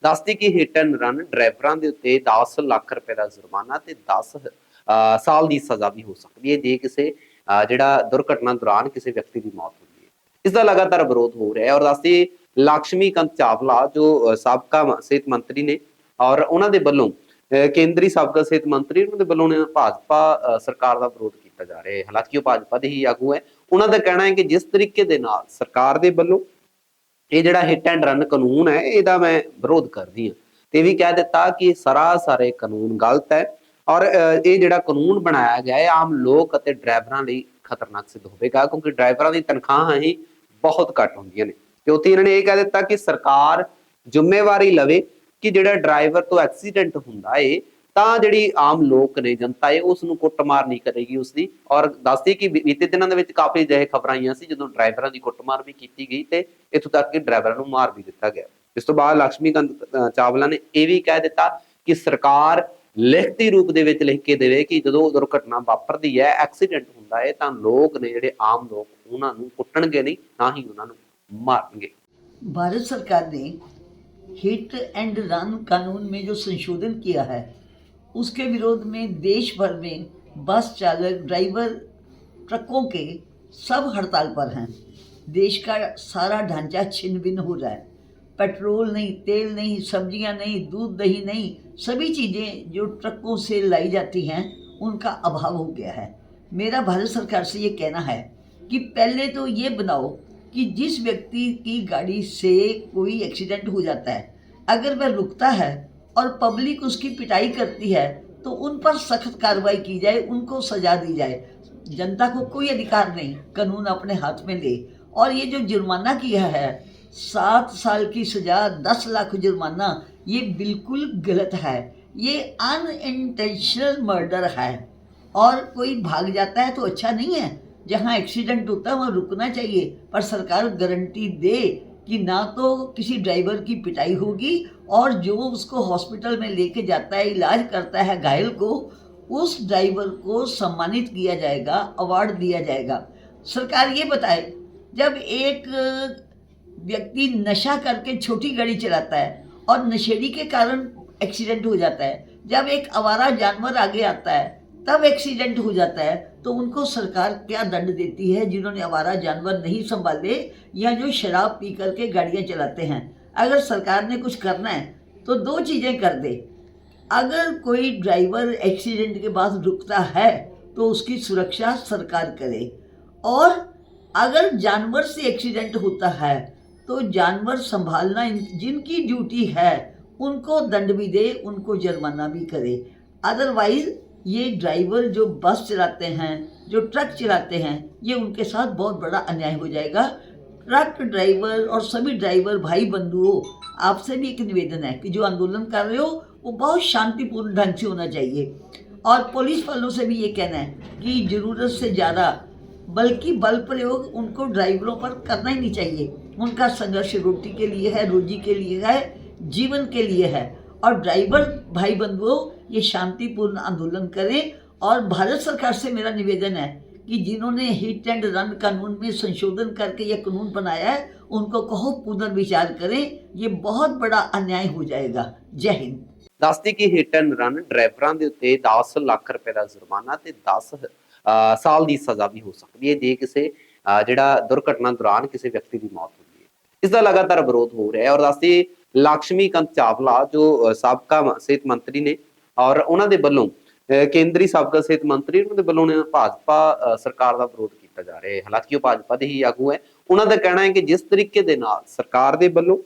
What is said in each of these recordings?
ਦੱਸਦੀ ਕਿ hit and run ਡਰਾਈਵਰਾਂ ਦੇ ਉੱਤੇ 10 ਲੱਖ ਰੁਪਏ ਦਾ ਜੁਰਮਾਨਾ ਤੇ 10 ਸਾਲ ਦੀ ਸਜ਼ਾ ਵੀ ਹੋ ਸਕਦੀ ਹੈ ਜੇ ਕਿਸੇ ਜਿਹੜਾ ਦੁਰਘਟਨਾ ਦੌਰਾਨ ਕਿਸੇ ਵਿਅਕਤੀ ਦੀ ਮੌਤ ਹੁੰਦੀ ਹੈ। ਇਸ ਦਾ ਲਗਾਤਾਰ ਵਿਰੋਧ ਹੋ ਰਿਹਾ ਹੈ ਔਰ ਦੱਸਦੀ ਲਕਸ਼ਮੀਕਾਂਤ ਚਾਵਲਾ ਜੋ ਸਾਬਕਾ ਸਿਹਤ ਮੰਤਰੀ ਨੇ ਔਰ ਉਹਨਾਂ ਦੇ ਵੱਲੋਂ ਕੇਂਦਰੀ ਸਾਬਕਾ ਸਿਹਤ ਮੰਤਰੀ ਉਹਨਾਂ ਦੇ ਵੱਲੋਂ ਭਾਜਪਾ ਸਰਕਾਰ ਦਾ ਵਿਰੋਧ ਕੀਤਾ ਜਾ ਰਿਹਾ ਹੈ। ਹਾਲਾਂਕਿ ਉਹ ਭਾਜਪਾ ਦੇ ਹੀ ਆਗੂ ਹੈ। ਉਹਨਾਂ ਦਾ ਕਹਿਣਾ ਹੈ ਕਿ ਜਿਸ ਤਰੀਕੇ ਦੇ ਨਾਲ ਸਰਕਾਰ ਦੇ ਵੱਲੋਂ ਇਹ ਜਿਹੜਾ ਹਿੱਟ ਐਂਡ ਰਨ ਕਾਨੂੰਨ ਹੈ ਇਹਦਾ ਮੈਂ ਵਿਰੋਧ ਕਰਦੀ ਹਾਂ ਤੇ ਵੀ ਕਹਿ ਦਿੱਤਾ ਕਿ ਸਰਾਸਰ ਕਾਨੂੰਨ ਗਲਤ ਹੈ ਔਰ ਇਹ ਜਿਹੜਾ ਕਾਨੂੰਨ ਬਣਾਇਆ ਗਿਆ ਹੈ ਆਮ ਲੋਕ ਅਤੇ ਡਰਾਈਵਰਾਂ ਲਈ ਖਤਰਨਾਕ ਸਿੱਧ ਹੋਵੇਗਾ ਕਿਉਂਕਿ ਡਰਾਈਵਰਾਂ ਦੀ ਤਨਖਾਹਾਂ ਹੀ ਬਹੁਤ ਘੱਟ ਹੁੰਦੀਆਂ ਨੇ। ਤੇ ਉੱਥੇ ਇਹਨਾਂ ਨੇ ਇਹ ਕਹਿ ਦਿੱਤਾ ਕਿ ਸਰਕਾਰ ਜ਼ਿੰਮੇਵਾਰੀ ਲਵੇ ਕਿ ਜਿਹੜਾ ਡਰਾਈਵਰ ਤੋਂ ਐਕਸੀਡੈਂਟ ਹੁੰਦਾ ਏ ਤਾਂ ਜਿਹੜੀ ਆਮ ਲੋਕ ਨੇ ਜਨਤਾ ਏ ਉਸ ਨੂੰ ਕੁੱਟਮਾਰ ਨਹੀਂ ਕਰੇਗੀ ਉਸਦੀ। ਔਰ ਦੱਸਦੀ ਕਿ ਬੀਤੇ ਦਿਨਾਂ ਦੇ ਵਿੱਚ ਕਾਫੀ ਅਜਿਹੇ ਖਬਰਾਂ ਆਈਆਂ ਸੀ ਜਦੋਂ ਡਰਾਈਵਰਾਂ ਦੀ ਕੁੱਟਮਾਰ ਵੀ ਕੀਤੀ ਗਈ ਤੇ ਇੱਥੋਂ ਤੱਕ ਕਿ ਡਰਾਈਵਰਾਂ ਨੂੰ ਮਾਰ ਵੀ ਦਿੱਤਾ ਗਿਆ। ਇਸ ਤੋਂ ਬਾਅਦ ਲਕਸ਼ਮੀਕਾਂਤ ਚਾਵਲਾ ਨੇ ਇਹ ਵੀ ਕਹਿ ਦਿੱਤਾ ਕਿ ਸਰਕਾਰ ਲਿਖਤੀ ਰੂਪ ਦੇ ਵਿੱਚ ਲਿਖ ਕੇ ਦੇਵੇ ਕਿ ਜਦੋਂ ਦੁਰਘਟਨਾ ਵਾਪਰਦੀ ਹੈ ਐਕਸੀਡੈਂਟ ਹੁੰਦਾ ਹੈ ਤਾਂ ਲੋਕ ਨੇ ਜਿਹੜੇ ਆਮ ਲੋਕ ਉਹਨਾਂ ਨੂੰ ਕੁੱਟਣਗੇ ਨਹੀਂ ਨਾ ਹੀ ਉਹਨਾਂ ਨੂੰ मारेंगे। भारत सरकार ने हिट एंड रन कानून में जो संशोधन किया है उसके विरोध में देश भर में बस चालक ड्राइवर ट्रकों के सब हड़ताल पर हैं। देश का सारा ढांचा छिन्न भिन्न हो रहा है। पेट्रोल नहीं, तेल नहीं, सब्जियां नहीं, दूध दही नहीं, सभी चीज़ें जो ट्रकों से लाई जाती हैं उनका अभाव हो गया है। मेरा भारत सरकार से ये कहना है कि पहले तो ये बनाओ कि जिस व्यक्ति की गाड़ी से कोई एक्सीडेंट हो जाता है अगर वह रुकता है और पब्लिक उसकी पिटाई करती है तो उन पर सख्त कार्रवाई की जाए, उनको सजा दी जाए। जनता को कोई अधिकार नहीं कानून अपने हाथ में ले। और ये जो जुर्माना किया है 7 साल की सज़ा 10 लाख जुर्माना, ये बिल्कुल गलत है। ये अनइंटेंशनल मर्डर है और कोई भाग जाता है तो अच्छा नहीं है। जहाँ एक्सीडेंट होता है वहाँ रुकना चाहिए, पर सरकार गारंटी दे कि ना तो किसी ड्राइवर की पिटाई होगी और जो उसको हॉस्पिटल में लेके जाता है, इलाज करता है घायल को, उस ड्राइवर को सम्मानित किया जाएगा, अवार्ड दिया जाएगा। सरकार ये बताए जब एक व्यक्ति नशा करके छोटी गाड़ी चलाता है और नशेड़ी के कारण एक्सीडेंट हो जाता है, जब एक आवारा जानवर आगे आता है तब एक्सीडेंट हो जाता है, तो उनको सरकार क्या दंड देती है जिन्होंने आवारा जानवर नहीं संभाले या जो शराब पी करके गाड़ियाँ चलाते हैं। अगर सरकार ने कुछ करना है तो 2 चीज़ें कर दे। अगर कोई ड्राइवर एक्सीडेंट के बाद रुकता है तो उसकी सुरक्षा सरकार करे, और अगर जानवर से एक्सीडेंट होता है तो जानवर संभालना जिनकी ड्यूटी है उनको दंड भी दे, उनको जुर्माना भी करे। अदरवाइज ये ड्राइवर जो बस चलाते हैं, जो ट्रक चलाते हैं, ये उनके साथ बहुत बड़ा अन्याय हो जाएगा। ट्रक ड्राइवर और सभी ड्राइवर भाई बंधुओं, आपसे भी एक निवेदन है कि जो आंदोलन कर रहे हो वो बहुत शांतिपूर्ण ढंग से होना चाहिए। और पुलिस वालों से भी ये कहना है कि ज़रूरत से ज़्यादा बल्कि बल प्रयोग उनको ड्राइवरों पर करना ही नहीं चाहिए। उनका संघर्ष रोटी के लिए है, रोजी के लिए है, जीवन के लिए है। और ड्राइवर भाई बंधुओं ये शांतिपूर्ण आंदोलन करें। और भारत सरकार से मेरा निवेदन है कि जिन्होंने हिट एंड रन कानून में संशोधन करके ये कानून बनाया है उनको कहो पुनर्विचार करें, ये बहुत बड़ा अन्याय हो जाएगा। जय हिंद। ਦੱਸਦੀ ਕਿ ਹਿੱਟ ਐਂਡ ਰਨ ਡਰਾਈਵਰਾਂ ਦੇ ਉੱਤੇ 10 ਲੱਖ ਰੁਪਏ ਦਾ ਜੁਰਮਾਨਾ ਤੇ 10 ਸਾਲ ਦੀ ਸਜ਼ਾ ਵੀ ਹੋ ਸਕਦੀ ਹੈ ਜੇ ਕਿਸੇ ਜਿਹੜਾ ਦੁਰਘਟਨਾ ਦੌਰਾਨ ਕਿਸੇ ਵਿਅਕਤੀ ਦੀ ਮੌਤ ਹੁੰਦੀ ਹੈ। ਇਸ ਦਾ ਲਗਾਤਾਰ ਵਿਰੋਧ ਹੋ ਰਿਹਾ ਹੈ ਔਰ ਦੱਸਦੀ ਲਕਸ਼ਮੀਕਾਂਤ ਚਾਵਲਾ ਜੋ ਸਾਬਕਾ ਸਿਹਤ ਮੰਤਰੀ ਨੇ ਔਰ ਉਹਨਾਂ ਦੇ ਵੱਲੋਂ ਕੇਂਦਰੀ ਸਾਬਕਾ ਸਿਹਤ ਮੰਤਰੀ ਉਹਨਾਂ ਦੇ ਵੱਲੋਂ ਭਾਜਪਾ ਸਰਕਾਰ ਦਾ ਵਿਰੋਧ ਕੀਤਾ ਜਾ ਰਿਹਾ ਹੈ। ਹਾਲਾਂਕਿ ਉਹ ਭਾਜਪਾ ਦੇ ਹੀ ਆਗੂ ਹੈ। ਉਹਨਾਂ ਦਾ ਕਹਿਣਾ ਹੈ ਕਿ ਜਿਸ ਤਰੀਕੇ ਦੇ ਨਾਲ ਸਰਕਾਰ ਦੇ ਵੱਲੋਂ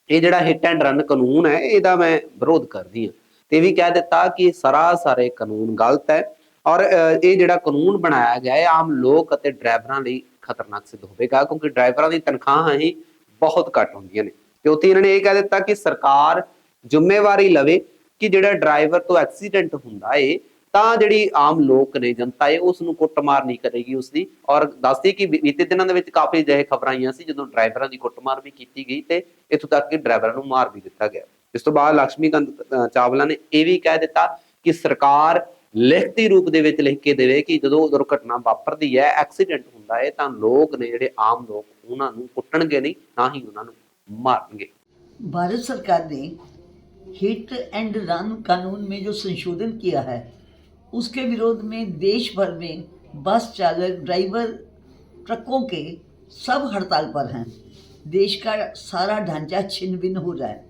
ਇਹ ਜਿਹੜਾ ਹਿੱਟ ਐਂਡ ਰਨ ਕਾਨੂੰਨ ਹੈ ਇਹਦਾ ਮੈਂ ਵਿਰੋਧ ਕਰਦੀ ਹਾਂ ਤੇ ਵੀ ਕਹਿ ਦਿੱਤਾ ਕਿ ਸਰਾਸਰ ਕਾਨੂੰਨ ਗਲਤ ਹੈ ਔਰ ਇਹ ਜਿਹੜਾ ਕਾਨੂੰਨ ਬਣਾਇਆ ਗਿਆ ਹੈ ਆਮ ਲੋਕ ਅਤੇ ਡਰਾਈਵਰਾਂ ਲਈ ਖਤਰਨਾਕ ਸਿੱਧ ਹੋਵੇਗਾ ਕਿਉਂਕਿ ਡਰਾਈਵਰਾਂ ਦੀ ਤਨਖਾਹਾਂ ਹੀ ਬਹੁਤ ਘੱਟ ਹੁੰਦੀਆਂ ਨੇ। ਤੇ ਉੱਥੇ ਇਹਨਾਂ ਨੇ ਇਹ ਕਹਿ ਦਿੱਤਾ ਕਿ ਸਰਕਾਰ ਜ਼ਿੰਮੇਵਾਰੀ ਲਵੇ ਕਿ ਜਿਹੜਾ ਡਰਾਈਵਰ ਤੋਂ ਐਕਸੀਡੈਂਟ ਹੁੰਦਾ ਏ ਤਾਂ ਜਿਹੜੀ ਆਮ ਲੋਕ ਨੇ ਜਨਤਾ ਏ ਉਸ ਨੂੰ ਕੁੱਟਮਾਰ ਨਹੀਂ ਕਰੇਗੀ ਉਸਦੀ। ਔਰ ਦੱਸਦੀ ਕਿ ਬੀਤੇ ਦਿਨਾਂ ਦੇ ਵਿੱਚ ਕਾਫੀ ਅਜਿਹੇ ਖਬਰਾਂ ਆਈਆਂ ਸੀ ਜਦੋਂ ਡਰਾਈਵਰਾਂ ਦੀ ਕੁੱਟਮਾਰ ਵੀ ਕੀਤੀ ਗਈ ਤੇ ਇੱਥੋਂ ਤੱਕ ਕਿ ਡਰਾਈਵਰਾਂ ਨੂੰ ਮਾਰ ਵੀ ਦਿੱਤਾ ਗਿਆ। ਇਸ ਤੋਂ ਬਾਅਦ ਲਕਸ਼ਮੀਕਾਂਤ ਚਾਵਲਾ ਨੇ ਇਹ ਵੀ ਕਹਿ ਦਿੱਤਾ ਕਿ ਸਰਕਾਰ ਲਿਖਤੀ ਰੂਪ ਦੇ ਵਿੱਚ ਲਿਖ ਕੇ ਦੇਵੇ ਕਿ ਜਦੋਂ ਦੁਰਘਟਨਾ ਵਾਪਰਦੀ ਹੈ ਐਕਸੀਡੈਂਟ ਹੁੰਦਾ ਹੈ ਤਾਂ ਲੋਕ ਨੇ ਜਿਹੜੇ ਆਮ ਲੋਕ ਉਹਨਾਂ ਨੂੰ ਕੁੱਟਣਗੇ ਨਹੀਂ ਨਾ ਹੀ ਉਹਨਾਂ ਨੂੰ ਮਾਰਨਗੇ। भारत सरकार ने हिट एंड रन कानून में जो संशोधन किया है उसके विरोध में देश भर में बस चालक, ड्राइवर, ट्रकों के सब हड़ताल पर हैं। देश का सारा ढांचा छिन्न भिन्न हो रहा है।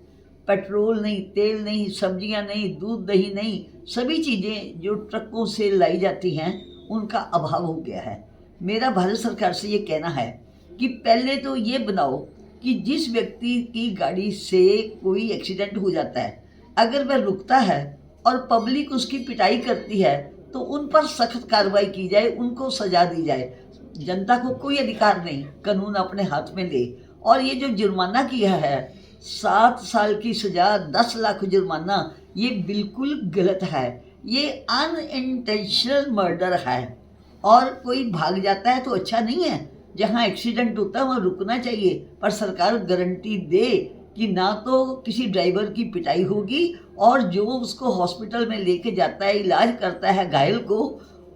पेट्रोल नहीं, तेल नहीं, सब्जियां नहीं, दूध दही नहीं, सभी चीज़ें जो ट्रकों से लाई जाती हैं उनका अभाव हो गया है। मेरा भारत सरकार से ये कहना है कि पहले तो ये बनाओ कि जिस व्यक्ति की गाड़ी से कोई एक्सीडेंट हो जाता है, अगर वह रुकता है और पब्लिक उसकी पिटाई करती है तो उन पर सख्त कार्रवाई की जाए, उनको सजा दी जाए। जनता को कोई अधिकार नहीं कानून अपने हाथ में ले। और ये जो जुर्माना किया है, 7 साल की सजा, 10 लाख जुर्माना, ये बिल्कुल गलत है। ये अनइंटेंशनल मर्डर है। और कोई भाग जाता है तो अच्छा नहीं है। जहाँ एक्सीडेंट होता है वहाँ रुकना चाहिए, पर सरकार गारंटी दे कि ना तो किसी ड्राइवर की पिटाई होगी और जो उसको हॉस्पिटल में लेके जाता है, इलाज करता है घायल को,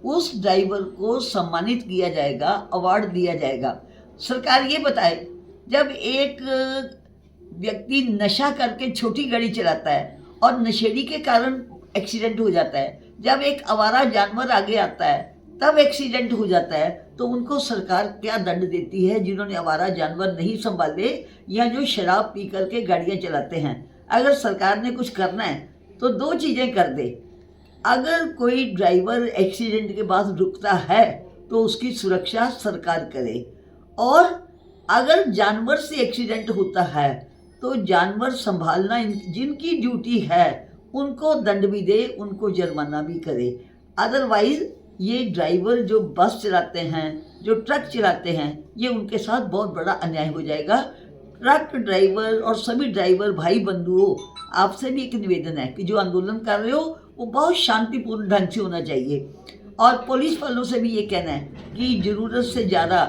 उस ड्राइवर को सम्मानित किया जाएगा, अवार्ड दिया जाएगा। सरकार ये बताए, जब एक व्यक्ति नशा करके छोटी गाड़ी चलाता है और नशेड़ी के कारण एक्सीडेंट हो जाता है, जब एक आवारा जानवर आगे आता है तब एक्सीडेंट हो जाता है, तो उनको सरकार क्या दंड देती है जिन्होंने आवारा जानवर नहीं संभाले या जो शराब पी करके गाड़ियाँ चलाते हैं। अगर सरकार ने कुछ करना है तो 2 चीज़ें कर दे। अगर कोई ड्राइवर एक्सीडेंट के बाद रुकता है तो उसकी सुरक्षा सरकार करे, और अगर जानवर से एक्सीडेंट होता है तो जानवर संभालना जिनकी ड्यूटी है उनको दंड भी दे, उनको जुर्माना भी करे। अदरवाइज ये ड्राइवर जो बस चलाते हैं, जो ट्रक चलाते हैं, ये उनके साथ बहुत बड़ा अन्याय हो जाएगा। ट्रक ड्राइवर और सभी ड्राइवर भाई बंधुओं, आपसे भी एक निवेदन है कि जो आंदोलन कर रहे हो वो बहुत शांतिपूर्ण ढंग से होना चाहिए। और पुलिस वालों से भी ये कहना है कि ज़रूरत से ज़्यादा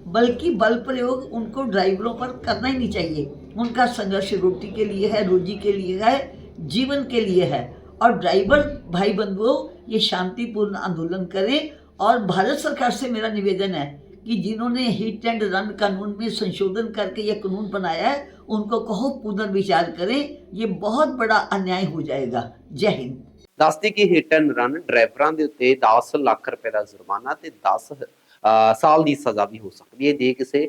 बल्कि बल प्रयोग उनको ड्राइवरों पर करना ही नहीं चाहिए। उनका संघर्ष रोटी के लिए है, रोजी के लिए है, जीवन के लिए है। और ड्राइवर भाई बंधुओं, ये शांतिपूर्ण आंदोलन करें। और भारत सरकार से मेरा निवेदन है कि जिन्होंने हिट एंड रन कानून में संशोधन करके ये कानून बनाया है, उनको कहो पुनर्विचार करें। ये बहुत बड़ा अन्याय हो जाएगा। जय हिंद। ਦੱਸਦੀ ਕਿ ਹਿੱਟ ਐਂਡ ਰਨ ਡਰਾਈਵਰਾਂ ਦੇ ਉੱਤੇ 10 ਲੱਖ ਰੁਪਏ ਦਾ ਜੁਰਮਾਨਾ ਤੇ 10 ਸਾਲ ਦੀ ਸਜ਼ਾ ਵੀ ਹੋ ਸਕਦੀ ਹੈ ਜੇ ਕਿਸੇ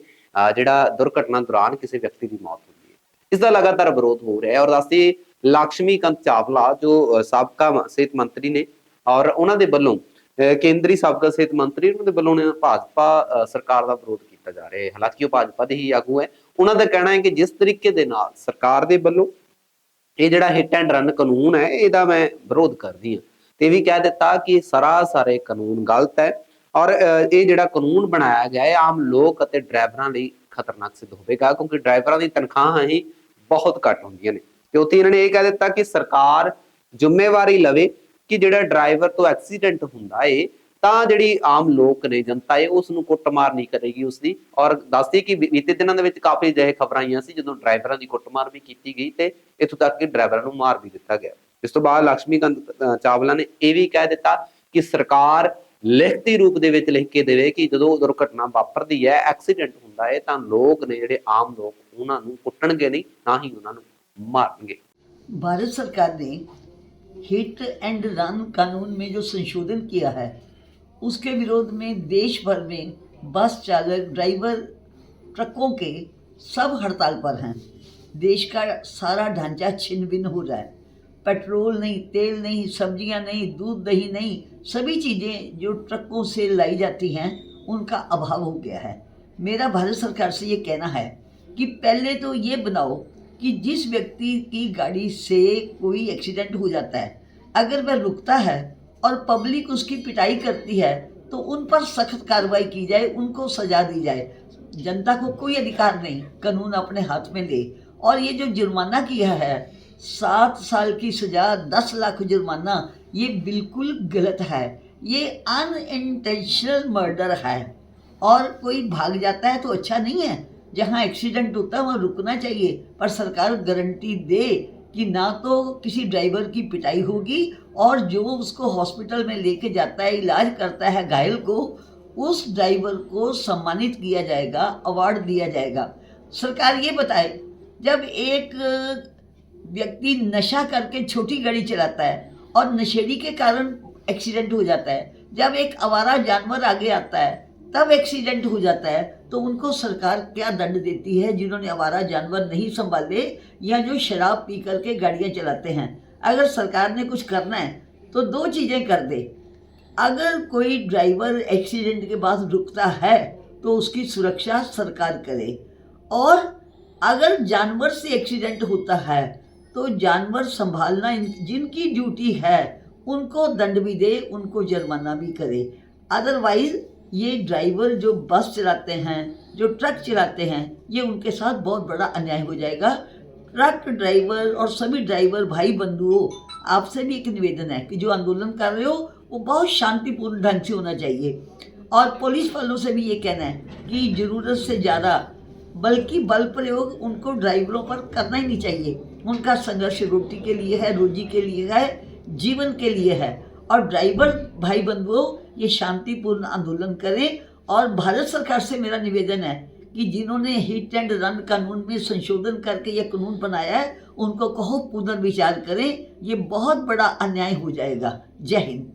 ਜਿਹੜਾ ਦੁਰਘਟਨਾ ਦੌਰਾਨ ਕਿਸੇ ਵਿਅਕਤੀ ਦੀ ਮੌਤ ਹੁੰਦੀ ਹੈ। ਇਸ ਦਾ ਲਗਾਤਾਰ ਵਿਰੋਧ ਹੋ ਰਿਹਾ ਹੈ। ਔਰ ਦੱਸਦੀ ਲక్ష్ਮੀਕਾਂਤ ਚਾਵਲਾ ਜੋ ਸਾਬਕਾ ਸਿਹਤ ਮੰਤਰੀ ਨੇ ਔਰ ਉਹਨਾਂ ਦੇ ਵੱਲੋਂ ਕੇਂਦਰੀ ਸਾਬਕਾ ਸਿਹਤ ਮੰਤਰੀ, ਉਹਨਾਂ ਦੇ ਵੱਲੋਂ ਭਾਜਪਾ ਸਰਕਾਰ ਦਾ ਵਿਰੋਧ ਕੀਤਾ ਜਾ ਰਿਹਾ ਹੈ। ਹਾਲਾਂਕਿ ਉਹ ਭਾਜਪਾ ਦੇ ਹੀ ਆਗੂ ਹੈ। ਉਹਨਾਂ ਦਾ ਕਹਿਣਾ ਹੈ ਕਿ ਜਿਸ ਤਰੀਕੇ ਦੇ ਨਾਲ ਸਰਕਾਰ ਦੇ ਵੱਲੋਂ ਇਹ ਜਿਹੜਾ ਹਿੱਟ ਐਂਡ ਰਨ ਕਾਨੂੰਨ ਹੈ ਇਹਦਾ ਮੈਂ ਵਿਰੋਧ ਕਰਦੀ ਹਾਂ। ਤੇ ਇਹ ਵੀ ਕਹਿ ਦਿੱਤਾ ਕਿ ਸਰਾਸਰ ਕਾਨੂੰਨ ਗਲਤ ਹੈ ਔਰ ਇਹ ਜਿਹੜਾ ਕਾਨੂੰਨ ਬਣਾਇਆ ਗਿਆ ਹੈ ਆਮ ਲੋਕ ਅਤੇ ਡਰਾਈਵਰਾਂ ਲਈ ਖਤਰਨਾਕ ਸਿੱਧ ਹੋਵੇਗਾ, ਕਿਉਂਕਿ ਡਰਾਈਵਰਾਂ ਦੀ ਤਨਖਾਹਾਂ ਹੀ ਬਹੁਤ ਘੱਟ ਹੁੰਦੀਆਂ ਨੇ। ਤੇ ਉੱਥੇ ਇਹਨਾਂ ਨੇ ਇਹ ਕਹਿ ਦਿੱਤਾ ਕਿ ਸਰਕਾਰ ਜ਼ਿੰਮੇਵਾਰੀ ਲਵੇ ਕਿ ਜਿਹੜਾ ਡਰਾਈਵਰ ਤੋਂ ਐਕਸੀਡੈਂਟ ਹੁੰਦਾ ਏ ਤਾਂ ਜਿਹੜੀ ਆਮ ਲੋਕ ਨੇ, ਜਨਤਾ ਏ, ਉਸ ਨੂੰ ਕੁੱਟਮਾਰ ਨਹੀਂ ਕਰੇਗੀ ਉਸਦੀ। ਔਰ ਦੱਸਦੀ ਕਿ ਬੀਤੇ ਦਿਨਾਂ ਦੇ ਵਿੱਚ ਕਾਫੀ ਅਜਿਹੇ ਖਬਰਾਂ ਆਈਆਂ ਸੀ ਜਦੋਂ ਡਰਾਈਵਰਾਂ ਦੀ ਕੁੱਟਮਾਰ ਵੀ ਕੀਤੀ ਗਈ ਤੇ ਇੱਥੋਂ ਤੱਕ ਕਿ ਡਰਾਈਵਰਾਂ ਨੂੰ ਮਾਰ ਵੀ ਦਿੱਤਾ ਗਿਆ। ਇਸ ਤੋਂ ਬਾਅਦ ਲక్ష్ਮੀਕਾਂਤ ਚਾਵਲਾ ਨੇ ਇਹ ਵੀ ਕਹਿ ਦਿੱਤਾ ਕਿ ਸਰਕਾਰ ਲਿਖਤੀ ਰੂਪ ਦੇ ਵਿੱਚ ਲਿਖ ਕੇ ਦੇਵੇ ਕਿ ਜਦੋਂ ਦੁਰਘਟਨਾ ਵਾਪਰਦੀ ਹੈ, ਐਕਸੀਡੈਂਟ ਹੁੰਦਾ ਹੈ, ਤਾਂ ਲੋਕ ਨੇ ਜਿਹੜੇ ਆਮ ਲੋਕ ਉਹਨਾਂ ਨੂੰ ਕੁੱਟਣਗੇ ਨਹੀਂ, ਨਾ ਹੀ ਉਹਨਾਂ ਨੂੰ ਮਾਰਨਗੇ। भारत सरकार ने हिट एंड रन कानून में जो संशोधन किया है उसके विरोध में देश भर में बस चालक, ड्राइवर, ट्रकों के सब हड़ताल पर हैं। देश का सारा ढांचा छिन्न भिन्न हो रहा है। पेट्रोल नहीं, तेल नहीं, सब्जियां नहीं, दूध दही नहीं, सभी चीज़ें जो ट्रकों से लाई जाती हैं उनका अभाव हो गया है। मेरा भारत सरकार से ये कहना है कि पहले तो ये बनाओ कि जिस व्यक्ति की गाड़ी से कोई एक्सीडेंट हो जाता है, अगर वह रुकता है और पब्लिक उसकी पिटाई करती है तो उन पर सख्त कार्रवाई की जाए, उनको सजा दी जाए। जनता को कोई अधिकार नहीं कानून अपने हाथ में ले। और ये जो जुर्माना किया है, 7 साल की सजा, 10 लाख जुर्माना, ये बिल्कुल गलत है। ये अनइंटेंशनल मर्डर है। और कोई भाग जाता है तो अच्छा नहीं है। जहाँ एक्सीडेंट होता है वहाँ रुकना चाहिए, पर सरकार गारंटी दे कि ना तो किसी ड्राइवर की पिटाई होगी और जो उसको हॉस्पिटल में लेके जाता है, इलाज करता है घायल को, उस ड्राइवर को सम्मानित किया जाएगा, अवार्ड दिया जाएगा। सरकार ये बताए, जब एक व्यक्ति नशा करके छोटी गाड़ी चलाता है और नशेड़ी के कारण एक्सीडेंट हो जाता है, जब एक आवारा जानवर आगे आता है तब एक्सीडेंट हो जाता है, तो उनको सरकार क्या दंड देती है जिन्होंने आवारा जानवर नहीं संभाले या जो शराब पी करके गाड़ियां चलाते हैं। अगर सरकार ने कुछ करना है तो दो चीज़ें कर दे। अगर कोई ड्राइवर एक्सीडेंट के बाद रुकता है तो उसकी सुरक्षा सरकार करे, और अगर जानवर से एक्सीडेंट होता है तो जानवर संभालना जिनकी ड्यूटी है उनको दंड भी दे, उनको जुर्माना भी करे। अदरवाइज ये ड्राइवर जो बस चलाते हैं, जो ट्रक चलाते हैं, ये उनके साथ बहुत बड़ा अन्याय हो जाएगा। ट्रक ड्राइवर और सभी ड्राइवर भाई बंधुओं, आपसे भी एक निवेदन है कि जो आंदोलन कर रहे हो वो बहुत शांतिपूर्ण ढंग से होना चाहिए, और पुलिस वालों से भी ये कहना है कि ज़रूरत से ज़्यादा बल्कि बल प्रयोग उनको ड्राइवरों पर करना ही नहीं चाहिए। उनका संघर्ष रोटी के लिए है, रोजी के लिए है, जीवन के लिए है। और ड्राइवर भाई बंधुओं, ये शांतिपूर्ण आंदोलन करें। और भारत सरकार से मेरा निवेदन है कि जिन्होंने हिट एंड रन कानून में संशोधन करके ये कानून बनाया है, उनको कहो पुनर्विचार करें, ये बहुत बड़ा अन्याय हो जाएगा। जय हिंद।